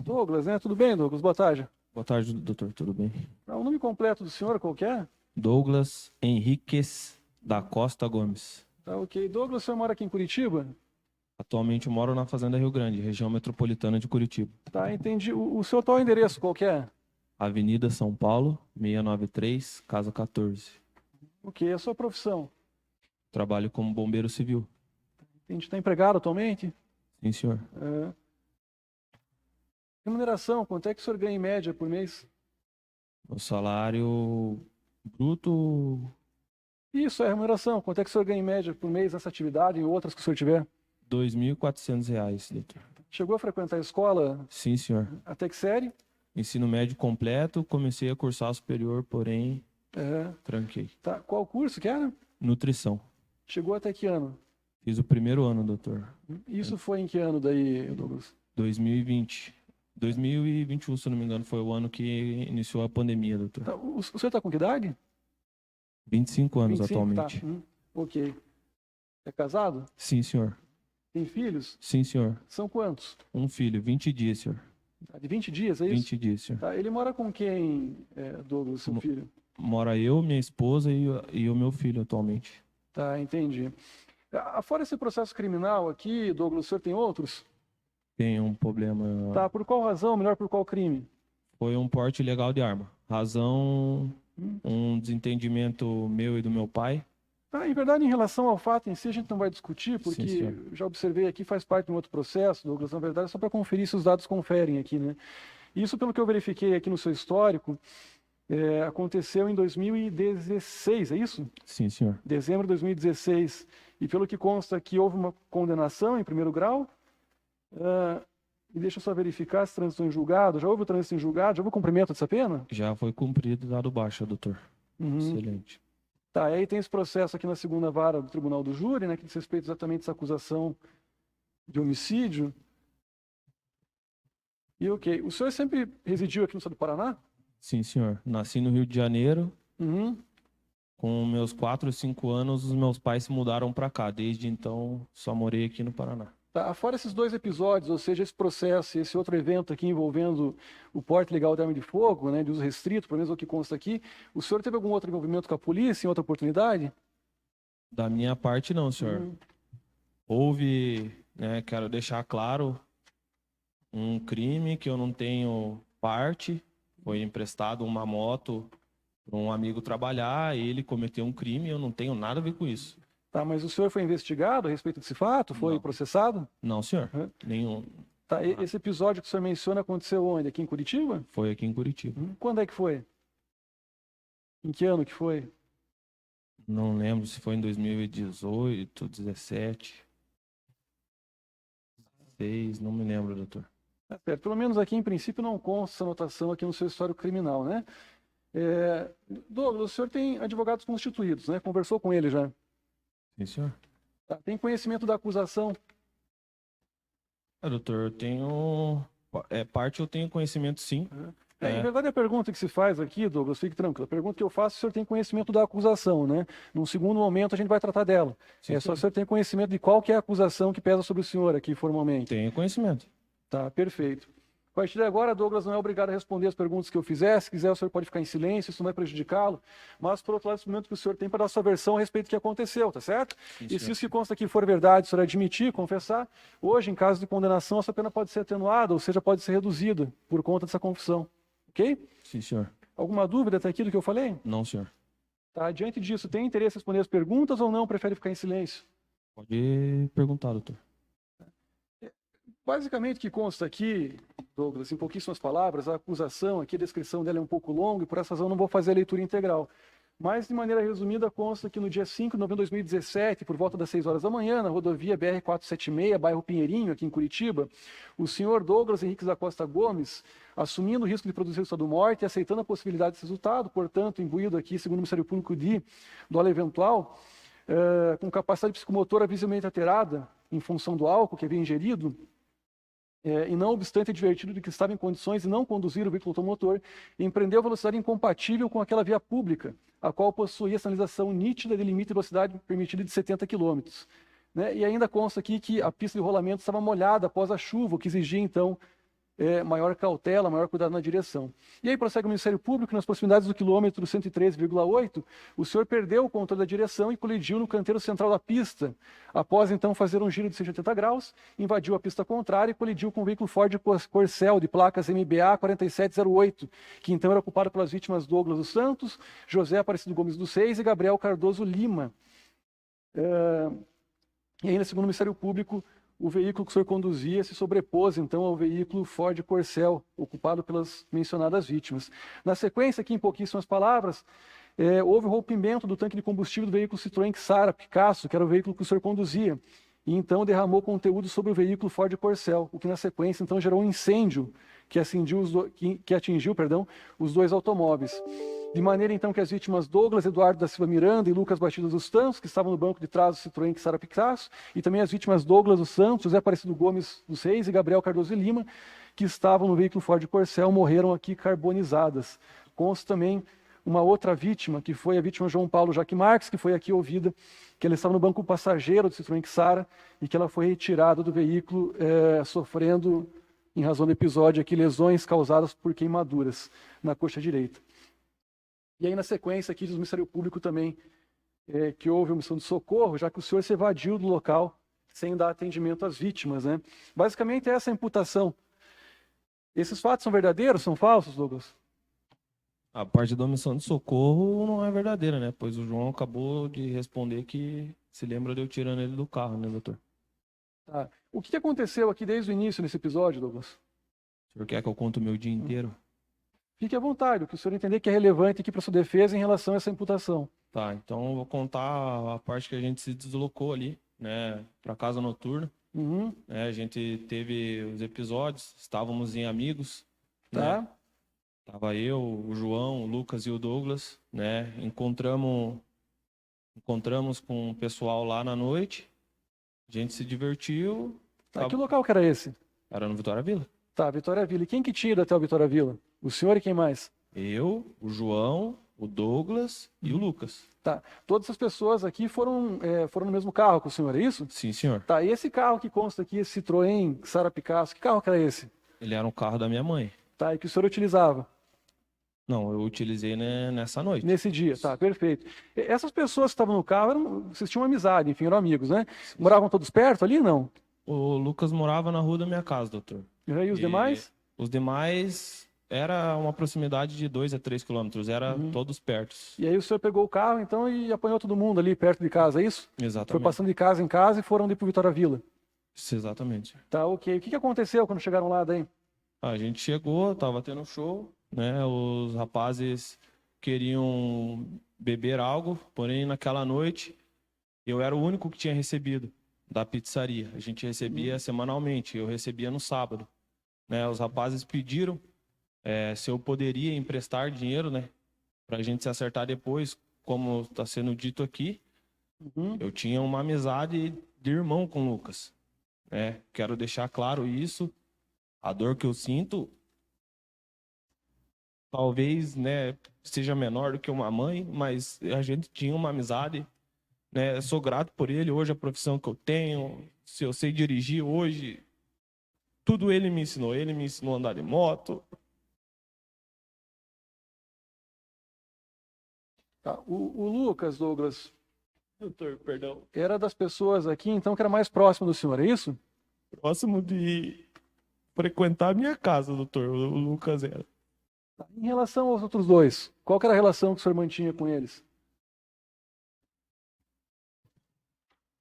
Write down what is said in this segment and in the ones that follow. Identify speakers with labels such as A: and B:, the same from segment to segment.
A: Douglas, né? Tudo bem, Douglas? Boa tarde.
B: Boa tarde, doutor. Tudo bem?
A: O nome completo do senhor qual que é?
B: Douglas Henriques da Costa Gomes.
A: Tá, ok. Douglas, o senhor mora aqui em Curitiba?
B: Atualmente eu moro na Fazenda Rio Grande, região metropolitana de Curitiba.
A: Tá, entendi. O seu atual endereço qual que é?
B: Avenida São Paulo, 693, casa 14.
A: Ok, a sua profissão?
B: Trabalho como bombeiro civil.
A: A gente está empregado atualmente?
B: Sim, senhor.
A: Remuneração, quanto é que o senhor ganha em média por mês?
B: O salário bruto,
A: Isso é remuneração. Quanto é que o senhor ganha em média por mês nessa atividade e outras que o senhor tiver?
B: R$ 2.400, doutor.
A: Chegou a frequentar a escola
B: Sim, senhor.
A: até que série?
B: Ensino médio completo, comecei a cursar superior, porém tranquei.
A: Tá. Qual curso que era?
B: Nutrição.
A: Chegou até que ano?
B: Fiz o primeiro ano, doutor.
A: Isso foi em que ano daí, Douglas?
B: 2020. 2021, se eu não me engano, foi o ano que iniciou a pandemia, doutor.
A: Tá, o senhor está com que idade?
B: 25 anos
A: 25,
B: atualmente.
A: tá. Ok. É casado?
B: Sim, senhor.
A: Tem filhos?
B: Sim, senhor.
A: São quantos?
B: Um filho, 20 dias, senhor.
A: De 20 dias, é isso?
B: 20 dias, senhor.
A: Tá, ele mora com quem, Douglas, seu filho?
B: Mora eu, minha esposa e o meu filho atualmente.
A: Tá, entendi. Fora esse processo criminal aqui, Douglas, o senhor tem outros?
B: Tem um problema.
A: Tá, por qual razão? Melhor, por qual crime?
B: Foi um porte ilegal de arma. Razão, um desentendimento meu e do meu pai.
A: Tá, em verdade, em relação ao fato em si, a gente não vai discutir,
B: Sim,
A: porque
B: senhor.
A: já observei aqui, faz parte de um outro processo, Douglas, na verdade, é só para conferir se os dados conferem aqui, né? Isso, pelo que eu verifiquei aqui no seu histórico, aconteceu em 2016, é isso?
B: Sim, senhor.
A: Dezembro de 2016. E pelo que consta aqui, houve uma condenação em primeiro grau. E deixa eu só verificar se transitou em julgado. Já houve o trânsito em julgado? Já houve o cumprimento dessa pena?
B: Já foi cumprido e dado baixa, doutor. Excelente.
A: Tá, e aí tem esse processo aqui na segunda vara do Tribunal do Júri, né, que diz respeito exatamente a essa acusação de homicídio. E ok, o senhor sempre residiu aqui no estado do Paraná?
B: Sim, senhor. Nasci no Rio de Janeiro.
A: Uhum.
B: Com meus 4 ou 5 anos, os meus pais se mudaram para cá. Desde então, só morei aqui no Paraná.
A: Tá, fora esses dois episódios, ou seja, esse processo e esse outro evento aqui envolvendo o porte legal de arma de fogo, né, de uso restrito, pelo menos o que consta aqui, o senhor teve algum outro envolvimento com a polícia em outra oportunidade?
B: Da minha parte, não, senhor. Houve, né, quero deixar claro, um crime que eu não tenho parte. Foi emprestado uma moto para um amigo trabalhar, ele cometeu um crime, eu não tenho nada a ver com isso.
A: Tá, mas o senhor foi investigado a respeito desse fato? Foi
B: Não.
A: processado?
B: Não, senhor. Nenhum.
A: Tá, esse episódio que o senhor menciona aconteceu onde? Aqui em Curitiba?
B: Foi aqui em Curitiba.
A: Quando é que foi? Em que ano que foi?
B: Não lembro se foi em 2018, 17, 16, não me lembro, doutor.
A: Tá certo. Pelo menos aqui, em princípio, não consta essa anotação aqui no seu histórico criminal, né? Douglas, o senhor tem advogados constituídos, né? Conversou com ele já?
B: Sim, senhor.
A: Tá, tem conhecimento da acusação?
B: Doutor, eu tenho... parte eu tenho conhecimento, sim.
A: Em verdade, a pergunta que se faz aqui, Douglas, fique tranquilo. A pergunta que eu faço é se o senhor tem conhecimento da acusação, né? Num segundo momento, a gente vai tratar dela.
B: Sim,
A: só se o senhor tem conhecimento de qual que é a acusação que pesa sobre o senhor aqui formalmente.
B: Tenho conhecimento.
A: Tá, perfeito. A partir de agora, Douglas não é obrigado a responder as perguntas que eu fizer. Se quiser, o senhor pode ficar em silêncio, isso não vai prejudicá-lo. Mas, por outro lado, esse momento que o senhor tem para dar a sua versão a respeito do que aconteceu, tá certo?
B: Sim,
A: e se isso que consta aqui for verdade, o senhor admitir, confessar, hoje, em caso de condenação, a sua pena pode ser atenuada, ou seja, pode ser reduzida por conta dessa confissão. Ok?
B: Sim, senhor.
A: Alguma dúvida até aqui do que eu falei?
B: Não, senhor.
A: Tá, diante disso, tem interesse em responder as perguntas ou não? Prefere ficar em silêncio?
B: Pode perguntar, doutor.
A: Basicamente, o que consta aqui, Douglas, em pouquíssimas palavras, a acusação aqui, a descrição dela é um pouco longa e por essa razão não vou fazer a leitura integral. Mas, de maneira resumida, consta que no dia 5 de novembro de 2017, por volta das 6 horas da manhã, na rodovia BR-476, bairro Pinheirinho, aqui em Curitiba, o senhor Douglas Henriques da Costa Gomes, assumindo o risco de produzir resultado de morte e aceitando a possibilidade desse resultado, portanto, imbuído aqui, segundo o Ministério Público, de dolo eventual, com capacidade psicomotora visivelmente alterada, em função do álcool que havia ingerido, e não obstante advertido de que estava em condições de não conduzir o veículo automotor, empreendeu velocidade incompatível com aquela via pública, a qual possuía sinalização nítida de limite de velocidade permitida de 70 km. né? E ainda consta aqui que a pista de rolamento estava molhada após a chuva, o que exigia, então, maior cautela, maior cuidado na direção. E aí prossegue o Ministério Público, nas proximidades do quilômetro 113,8, o senhor perdeu o controle da direção e colidiu no canteiro central da pista. Após, então, fazer um giro de 180 graus, invadiu a pista contrária e colidiu com o veículo Ford Corcel, de placas MBA 4708, que então era ocupado pelas vítimas Douglas dos Santos, José Aparecido Gomes dos Reis e Gabriel Cardoso Lima. E ainda, segundo o Ministério Público, o veículo que o senhor conduzia se sobrepôs, então, ao veículo Ford Corcel, ocupado pelas mencionadas vítimas. Na sequência, aqui em pouquíssimas palavras, houve o rompimento do tanque de combustível do veículo Citroën Xara Picasso, que era o veículo que o senhor conduzia, e então derramou conteúdo sobre o veículo Ford Corcel, o que na sequência, então, gerou um incêndio que atingiu os dois automóveis. De maneira, então, que as vítimas Douglas Eduardo da Silva Miranda e Lucas Batista dos Santos, que estavam no banco de trás do Citroën Xara Picasso, e também as vítimas Douglas dos Santos, José Aparecido Gomes dos Reis e Gabriel Cardoso de Lima, que estavam no veículo Ford Corcel, morreram aqui carbonizadas. Consta também uma outra vítima, que foi a vítima João Paulo Jaque Marques, que foi aqui ouvida, que ela estava no banco passageiro do Citroën Xara e que ela foi retirada do veículo sofrendo, em razão do episódio aqui, lesões causadas por queimaduras na coxa direita. E aí, na sequência, aqui diz o Ministério Público também que houve omissão de socorro, já que o senhor se evadiu do local sem dar atendimento às vítimas, né? Basicamente, essa é a imputação. Esses fatos são verdadeiros, são falsos, Douglas?
B: A parte da omissão de socorro não é verdadeira, né? Pois o João acabou de responder que se lembra de eu tirando ele do carro, né, doutor?
A: Tá. O que aconteceu aqui desde o início nesse episódio, Douglas?
B: O senhor quer que eu conte o meu dia inteiro?
A: Fique à vontade, o que o senhor entender que é relevante aqui para a sua defesa em relação a essa imputação.
B: Tá, então eu vou contar a parte que a gente se deslocou ali, né, para casa noturna.
A: Uhum.
B: A gente teve os episódios, estávamos em amigos,
A: Tá.
B: né? Tava eu, o João, o Lucas e o Douglas, né? Encontramos com o pessoal lá na noite. A gente se divertiu.
A: Tá. Que local que era esse?
B: Era no Vitória Vila.
A: Tá, Vitória Vila. E quem que tinha ido até o Vitória Vila? O senhor e quem mais?
B: Eu, o João, o Douglas e o Lucas.
A: Tá. Todas essas pessoas aqui foram no mesmo carro com o senhor, é isso?
B: Sim, senhor.
A: Tá. E esse carro que consta aqui, esse Citroën Xara Picasso, que carro que era esse?
B: Ele era um carro da minha mãe.
A: Tá. E que o senhor utilizava?
B: Não, eu utilizei, né, nessa noite.
A: Nesse dia, tá, perfeito. Essas pessoas que estavam no carro, vocês tinham amizade, enfim, eram amigos, né? Moravam todos perto ali, não?
B: O Lucas morava na rua da minha casa, doutor.
A: E os demais?
B: Os demais era uma proximidade de 2 a 3 quilômetros, era todos perto.
A: E aí o senhor pegou o carro, então, e apanhou todo mundo ali perto de casa, é isso?
B: Exatamente.
A: Foi passando de casa em casa e foram ali pro Vitória Vila.
B: Isso, exatamente.
A: Tá, ok. O que aconteceu quando chegaram lá daí?
B: A gente chegou, tava tendo show, né? Os rapazes queriam beber algo, porém naquela noite eu era o único que tinha recebido da pizzaria. A gente recebia semanalmente, eu recebia no sábado, né? Os rapazes pediram se eu poderia emprestar dinheiro, né? Pra gente se acertar depois, como está sendo dito aqui. Eu tinha uma amizade de irmão com o Lucas, né? Quero deixar claro isso. A dor que eu sinto talvez, né, seja menor do que uma mãe, mas a gente tinha uma amizade, né? Sou grato por ele, hoje a profissão que eu tenho, se eu sei dirigir hoje, tudo ele me ensinou a andar de moto.
A: Tá. O Lucas, Douglas,
B: Doutor, perdão.
A: era das pessoas aqui, então, que era mais próximo do senhor, é isso?
B: Próximo de frequentar a minha casa, doutor, o Lucas era.
A: Tá. Em relação aos outros dois, qual que era a relação que o senhor mantinha com eles?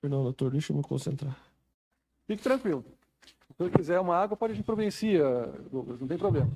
B: Perdão, doutor, deixa eu me concentrar.
A: Fique tranquilo. Se o senhor quiser uma água, pode vir providencia, Douglas, não tem problema.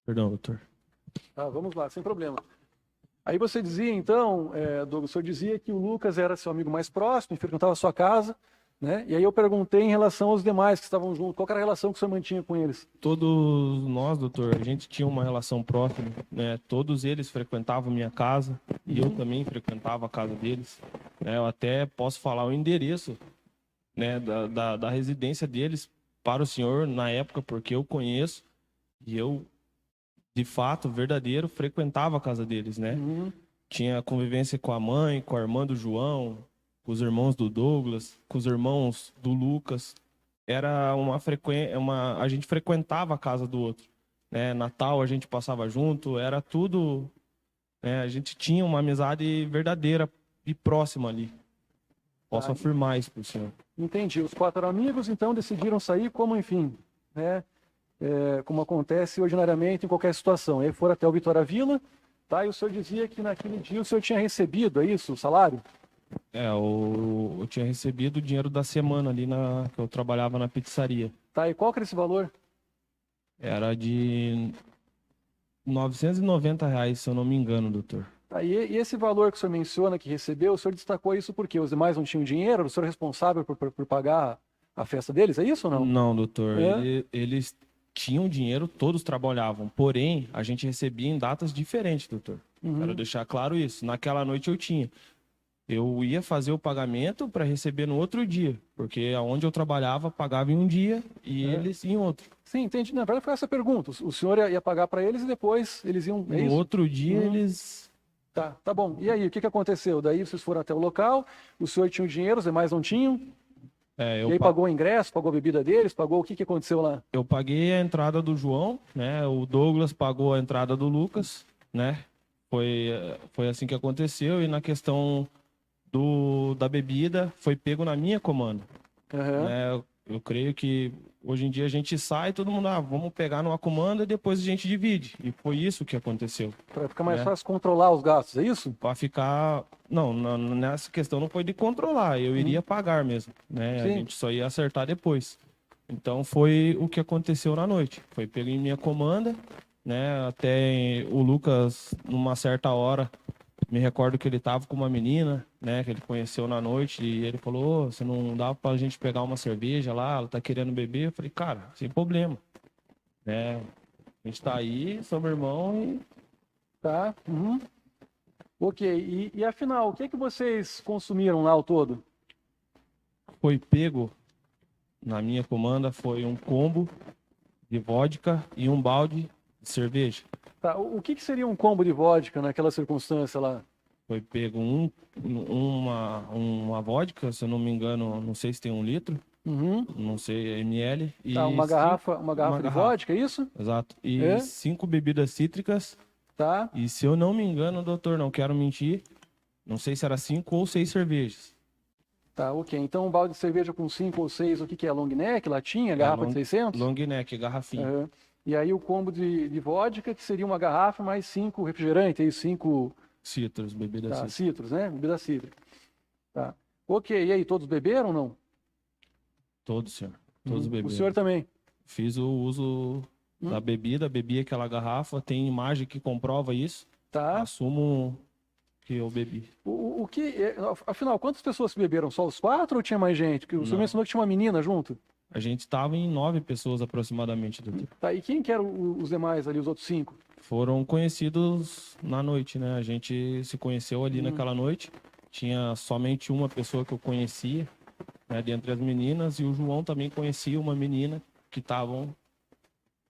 B: Perdão, doutor.
A: Tá, vamos lá, sem problema. Aí você dizia, então, Douglas, o senhor dizia que o Lucas era seu amigo mais próximo, frequentava a sua casa, né? E aí eu perguntei em relação aos demais que estavam juntos, qual que era a relação que o senhor mantinha com eles?
B: Todos nós, doutor, a gente tinha uma relação próxima, né? Todos eles frequentavam minha casa e eu também frequentava a casa deles, né? Eu até posso falar o endereço, né, da residência deles para o senhor na época, porque eu conheço e eu, de fato, verdadeiro, frequentava a casa deles, né?
A: Uhum.
B: Tinha convivência com a mãe, com a irmã do João, com os irmãos do Douglas, com os irmãos do Lucas. Era uma frequência, a gente frequentava a casa do outro, né? Natal a gente passava junto, era tudo, né? A gente tinha uma amizade verdadeira e próxima ali. Posso
A: Tá.
B: afirmar isso para o senhor.
A: Entendi. Os 4 amigos, então, decidiram sair como, enfim, né? Como acontece ordinariamente em qualquer situação. E aí foram até o Vitória Vila, tá? E o senhor dizia que naquele dia o senhor tinha recebido, é isso, o salário?
B: Eu tinha recebido o dinheiro da semana ali que eu trabalhava na pizzaria.
A: Tá, e qual que era esse valor?
B: Era de R$ 990, se eu não me engano, doutor.
A: Tá, e esse valor que o senhor menciona que recebeu, o senhor destacou isso porque os demais não tinham dinheiro, o senhor é responsável por pagar a festa deles, é isso ou não?
B: Não, doutor.
A: É?
B: Eles tinham dinheiro, todos trabalhavam. Porém, a gente recebia em datas diferentes, doutor. Quero deixar claro isso. Naquela noite eu tinha. Eu ia fazer o pagamento para receber no outro dia, porque aonde eu trabalhava pagava em um dia e eles em outro.
A: Sim, entendi. Na verdade foi essa a pergunta. O senhor ia pagar para eles e depois eles iam. É
B: No
A: isso?
B: outro dia eles.
A: Tá bom. E aí, o que que aconteceu? Daí vocês foram até o local, o senhor tinha o dinheiro, os demais não tinham.
B: É,
A: E aí pagou o ingresso, pagou a bebida deles, pagou o que que aconteceu lá?
B: eu paguei a entrada do João, né? O Douglas pagou a entrada do Lucas, né? Foi assim que aconteceu. E na questão da bebida, foi pego na minha comanda.
A: Aham.
B: Né? Eu creio que hoje em dia a gente sai, todo mundo, vamos pegar numa comanda e depois a gente divide. E foi isso que aconteceu.
A: Para ficar mais
B: Né?
A: fácil controlar os gastos, é isso?
B: Para ficar. Não, nessa questão não foi de controlar, eu iria pagar mesmo. Né? A
A: Sim.
B: gente só ia acertar depois. Então foi o que aconteceu na noite. Foi pego em minha comanda, né? Até o Lucas, numa certa hora, me recordo que ele tava com uma menina, né, que ele conheceu na noite, e ele falou: "Ô, você não dá pra gente pegar uma cerveja lá, ela tá querendo beber?" Eu falei: "Cara, sem problema, né? A gente tá aí, somos irmão e
A: Tá. Ok. E afinal, o que que vocês consumiram lá ao todo?
B: foi pego na minha comanda, foi um combo de vodka e um balde de cerveja.
A: Tá. O que que seria um combo de vodka naquela circunstância lá?
B: Foi pego uma vodka, se eu não me engano, não sei se tem 1 litro,
A: Uhum.
B: não sei, ml, e
A: Tá, uma garrafa de
B: garrafa.
A: vodka, é isso?
B: Exato. E
A: É?
B: 5 bebidas cítricas.
A: Tá.
B: E se eu não me engano, doutor, não quero mentir, não sei se era 5 ou 6 cervejas.
A: Tá, ok. Então um balde de cerveja com 5 ou 6, o que que é? Long neck, latinha, garrafa de 600?
B: Long neck, garrafinha.
A: Aham. E aí o combo de vodka, que seria uma garrafa mais 5 refrigerantes, aí 5
B: Citros, bebidas cítricas.
A: citros, né? Bebida cítrica. Tá. Ok, e aí, todos beberam ou não?
B: Todos, senhor. Todos
A: O
B: beberam.
A: senhor também?
B: Fiz o uso da bebida, bebi aquela garrafa, tem imagem que comprova isso.
A: Tá.
B: Assumo que eu bebi.
A: O que, afinal, quantas pessoas beberam? Só os 4 ou tinha mais gente? Porque o senhor
B: Não.
A: mencionou que tinha uma menina junto.
B: A gente estava em 9 pessoas aproximadamente, doutor.
A: Tá, e quem que eram os demais ali, os outros 5?
B: Foram conhecidos na noite, né? A gente se conheceu ali naquela noite. Tinha somente uma pessoa que eu conhecia, né, dentre as meninas, e o João também conhecia uma menina que estavam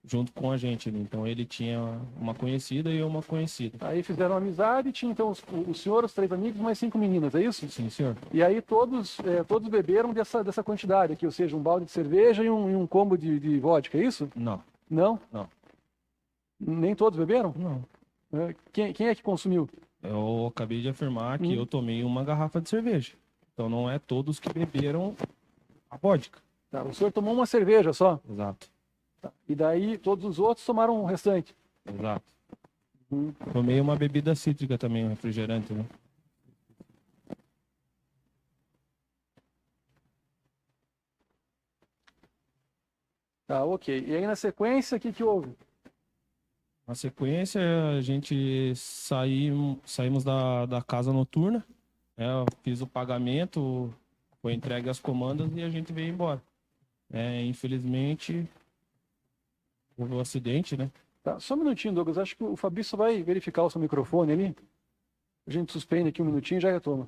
B: junto com a gente ali. Então ele tinha uma conhecida e eu uma conhecida.
A: Aí fizeram amizade, tinha então o senhor, os 3 amigos, mais 5 meninas, é isso?
B: Sim, senhor.
A: E aí todos beberam dessa quantidade aqui, ou seja, um balde de cerveja e um combo de vodka, é isso?
B: Não,
A: Não?
B: não,
A: Nem todos beberam?
B: não.
A: Quem é que consumiu?
B: Eu acabei de afirmar que eu tomei uma garrafa de cerveja. Então não é todos que beberam a vodka.
A: Tá, o senhor tomou uma cerveja só.
B: Exato,
A: Tá. E daí todos os outros tomaram o restante.
B: exato. Tomei uma bebida cítrica também, um refrigerante, né?
A: Tá, ok. E aí na sequência, o que que houve?
B: Na sequência, a gente saímos da casa noturna, né? Eu fiz o pagamento, foi entregue as comandas e a gente veio embora. Infelizmente, houve um acidente, né?
A: Tá, só um minutinho, Douglas. Acho que o Fabrício vai verificar o seu microfone ali. A gente suspende aqui um minutinho e já retoma.